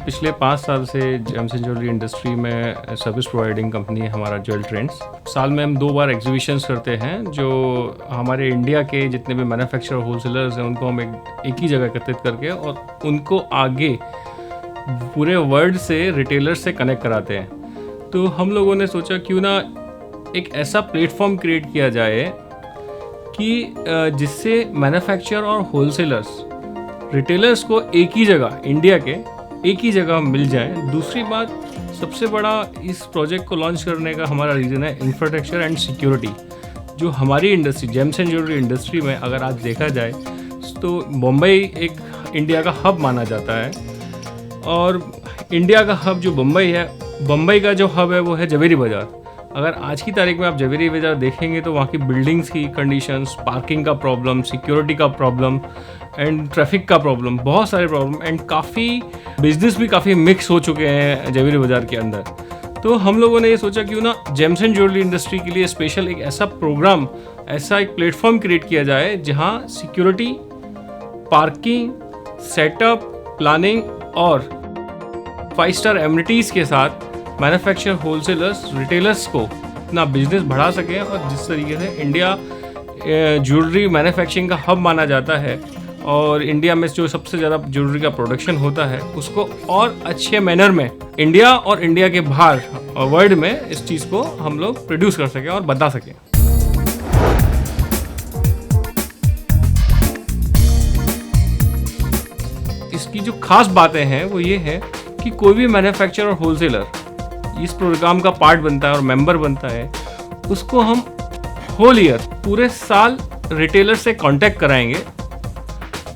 पिछले 5 साल से जेम्स एंड ज्वेलरी इंडस्ट्री में सर्विस प्रोवाइडिंग कंपनी है हमारा ज्वेल ट्रेंड्स। साल में हम 2 बार एग्जीबिशंस करते हैं जो हमारे इंडिया के जितने भी मैन्युफैक्चरर होलसेलर्स हैं उनको हम एक ही जगह एकत्रित करके और उनको आगे पूरे वर्ल्ड से रिटेलर्स से कनेक्ट कराते हैं। तो हम लोगों ने सोचा क्यों ना एक ऐसा प्लेटफॉर्म क्रिएट किया जाए कि जिससे मैन्युफैक्चरर और होलसेलर्स रिटेलर्स को एक ही जगह, इंडिया के एक ही जगह मिल जाए। दूसरी बात, सबसे बड़ा इस प्रोजेक्ट को लॉन्च करने का हमारा रीज़न है इंफ्रास्ट्रक्चर एंड सिक्योरिटी। जो हमारी industry James and jewellery industry में अगर आज देखा जाए तो मुंबई एक इंडिया का हब माना जाता है और इंडिया का हब जो मुंबई है, मुंबई का जो हब है वो है जवेरी बाज़ार। अगर आज की तारीख में आप जवेरी बाज़ार देखेंगे तो वहाँ की बिल्डिंग्स की कंडीशंस, पार्किंग का प्रॉब्लम, सिक्योरिटी का प्रॉब्लम एंड ट्रैफिक का प्रॉब्लम, बहुत सारे प्रॉब्लम एंड काफ़ी बिजनेस भी काफ़ी मिक्स हो चुके हैं जवेरी बाज़ार के अंदर। तो हम लोगों ने ये सोचा क्यों ना जेम्स एंड ज्वेलरी इंडस्ट्री के लिए स्पेशल एक ऐसा प्रोग्राम, ऐसा एक प्लेटफॉर्म क्रिएट किया जाए जहाँ सिक्योरिटी, पार्किंग, सेटअप, प्लानिंग और 5 स्टार एमिनिटीज़ के साथ मैन्युफैक्चरर, होलसेलर्स, रिटेलर्स को अपना बिजनेस बढ़ा सकें और जिस तरीके से इंडिया ज्वेलरी मैन्युफैक्चरिंग का हब माना जाता है और इंडिया में जो सबसे ज़्यादा ज्वेलरी का प्रोडक्शन होता है उसको और अच्छे मैनर में इंडिया और इंडिया के बाहर और वर्ल्ड में इस चीज़ को हम लोग प्रोड्यूस कर सकें और बता सकें। इसकी जो खास बातें हैं वो ये है कि कोई भी मैन्युफैक्चरर और होलसेलर इस प्रोग्राम का पार्ट बनता है और मेंबर बनता है, उसको हम होल ईयर, पूरे साल रिटेलर से कांटेक्ट कराएंगे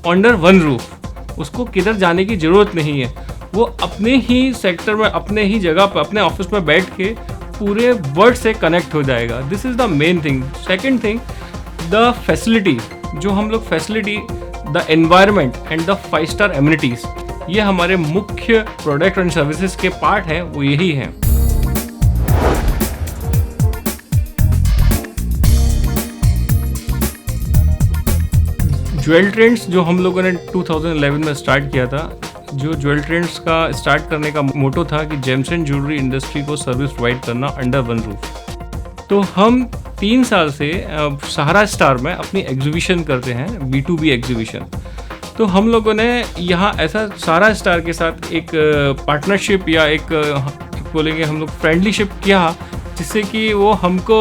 अंडर वन रूफ। उसको किधर जाने की ज़रूरत नहीं है, वो अपने ही सेक्टर में, अपने ही जगह पर, अपने ऑफिस में बैठ के पूरे वर्ल्ड से कनेक्ट हो जाएगा। This is the main thing. Second thing, the facility, जो हम लोग facility, the environment and the 5 star amenities, ये हमारे मुख्य प्रोडक्ट एंड सर्विसेज के पार्ट हैं, वो यही हैं। ज्वेल ट्रेंड्स जो हम लोगों ने 2011 में स्टार्ट किया था, जो ज्वेल ट्रेंड्स का स्टार्ट करने का मोटो था कि जेम्स एंड ज्वेलरी इंडस्ट्री को सर्विस प्रोवाइड करना अंडर वन रूफ। तो हम 3 साल से सहारा स्टार में अपनी एग्जीबिशन करते हैं, B2B एग्जीबिशन। तो हम लोगों ने यहाँ ऐसा सहारा स्टार के साथ एक पार्टनरशिप या एक बोलेंगे हम लोग फ्रेंडलीशिप किया, जिससे कि वो हमको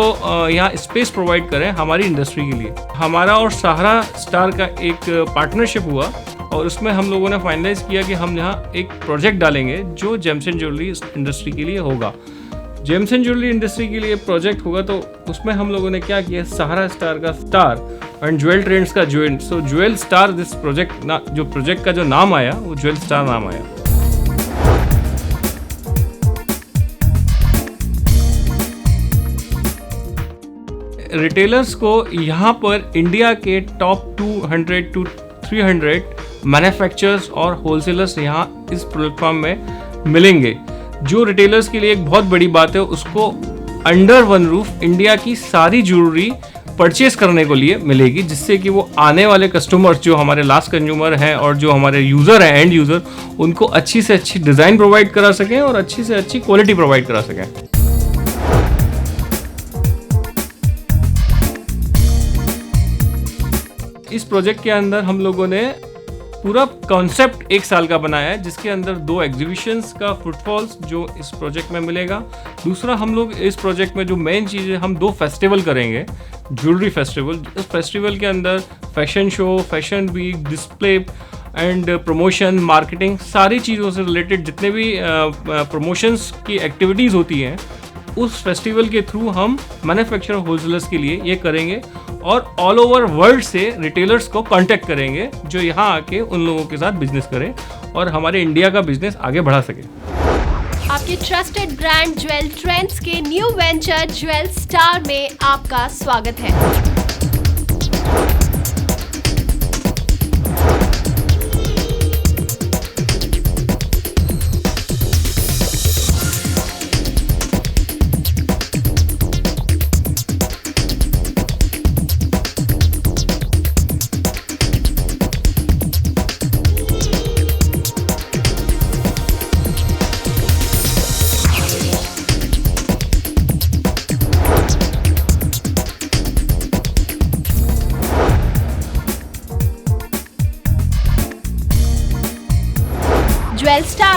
यहाँ स्पेस प्रोवाइड करें हमारी इंडस्ट्री के लिए। हमारा और सहारा स्टार का एक पार्टनरशिप हुआ और उसमें हम लोगों ने फाइनलाइज किया कि हम यहाँ एक प्रोजेक्ट डालेंगे जो जेम्स एंड ज्वेलरी इंडस्ट्री के लिए होगा। जेम्स एंड ज्वेलरी इंडस्ट्री के लिए प्रोजेक्ट होगा तो उसमें हम लोगों ने क्या किया, सहारा स्टार का स्टार एंड ज्वेल ट्रेंड्स का jewel. So jewel star this project ना, जो प्रोजेक्ट का जो नाम आया वो ज्वेल स्टार नाम आया। रिटेलर्स को यहाँ पर इंडिया के टॉप 200 to 300 मैन्युफैक्चरर्स और होलसेलर्स यहाँ इस प्लेटफॉर्म में मिलेंगे। जो रिटेलर्स के लिए एक बहुत बड़ी बात है, उसको अंडर वन रूफ इंडिया की सारी ज्वेलरी परचेस करने को लिए मिलेगी, जिससे कि वो आने वाले कस्टमर्स, जो हमारे लास्ट कंज्यूमर हैं और जो हमारे यूज़र हैं, एंड यूज़र, उनको अच्छी से अच्छी डिज़ाइन प्रोवाइड करा सकें और अच्छी से अच्छी क्वालिटी प्रोवाइड करा सकें। इस प्रोजेक्ट के अंदर हम लोगों ने पूरा कॉन्सेप्ट 1 साल का बनाया है, जिसके अंदर 2 एग्जीबिशंस का फुटफॉल्स जो इस प्रोजेक्ट में मिलेगा। दूसरा, हम लोग इस प्रोजेक्ट में जो मेन चीज़ है, हम 2 फेस्टिवल करेंगे, ज्वेलरी फेस्टिवल। इस फेस्टिवल के अंदर fashion show, fashion week, display and promotion, marketing, सारी चीज़ों से रिलेटेड जितने भी प्रमोशंस की एक्टिविटीज़ होती हैं, उस फेस्टिवल के थ्रू हम मैन्युफैक्चरर होलसेलर्स के लिए ये करेंगे और ऑल ओवर वर्ल्ड से रिटेलर्स को कांटेक्ट करेंगे जो यहाँ आके उन लोगों के साथ बिजनेस करें और हमारे इंडिया का बिजनेस आगे बढ़ा सके। आपके ट्रस्टेड ब्रांड ज्वेल ट्रेंड्स के न्यू वेंचर ज्वेल स्टार में आपका स्वागत है।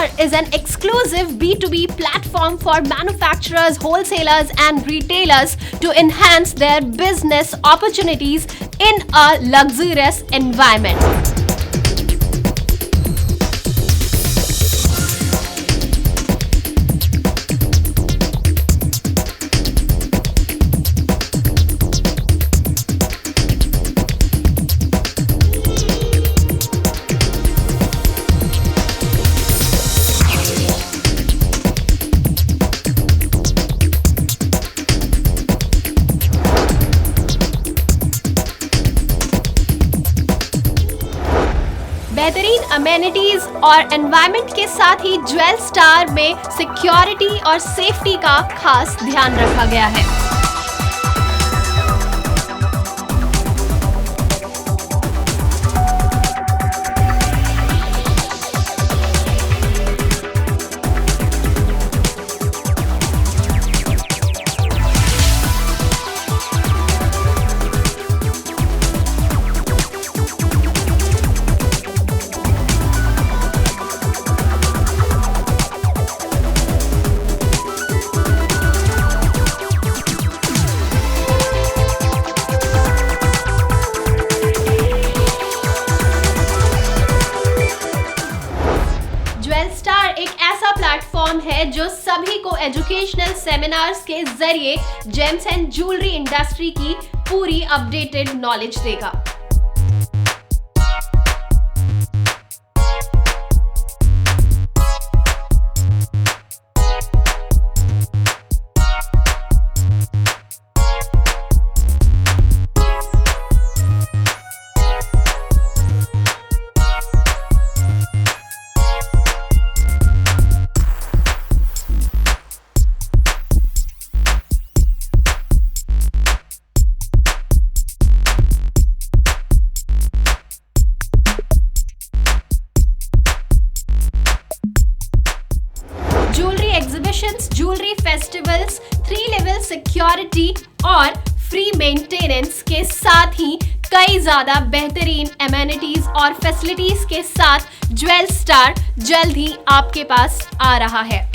Star is an exclusive B2B platform for manufacturers, wholesalers and retailers to enhance their business opportunities in a luxurious environment. बेहतरीन अमेनिटीज और एनवायरनमेंट के साथ ही ज्वेल स्टार में सिक्योरिटी और सेफ्टी का खास ध्यान रखा गया है। ज्वेल स्टार एक ऐसा प्लेटफॉर्म है जो सभी को एजुकेशनल सेमिनार्स के जरिए जेम्स एंड ज्वेलरी इंडस्ट्री की पूरी अपडेटेड नॉलेज देगा। Exhibitions, jewellery festivals, 3 level security और फ्री मेंटेनेंस के साथ ही कई ज्यादा बेहतरीन एमेनिटीज और फैसिलिटीज के साथ ज्वेल स्टार जल्द ही आपके पास आ रहा है।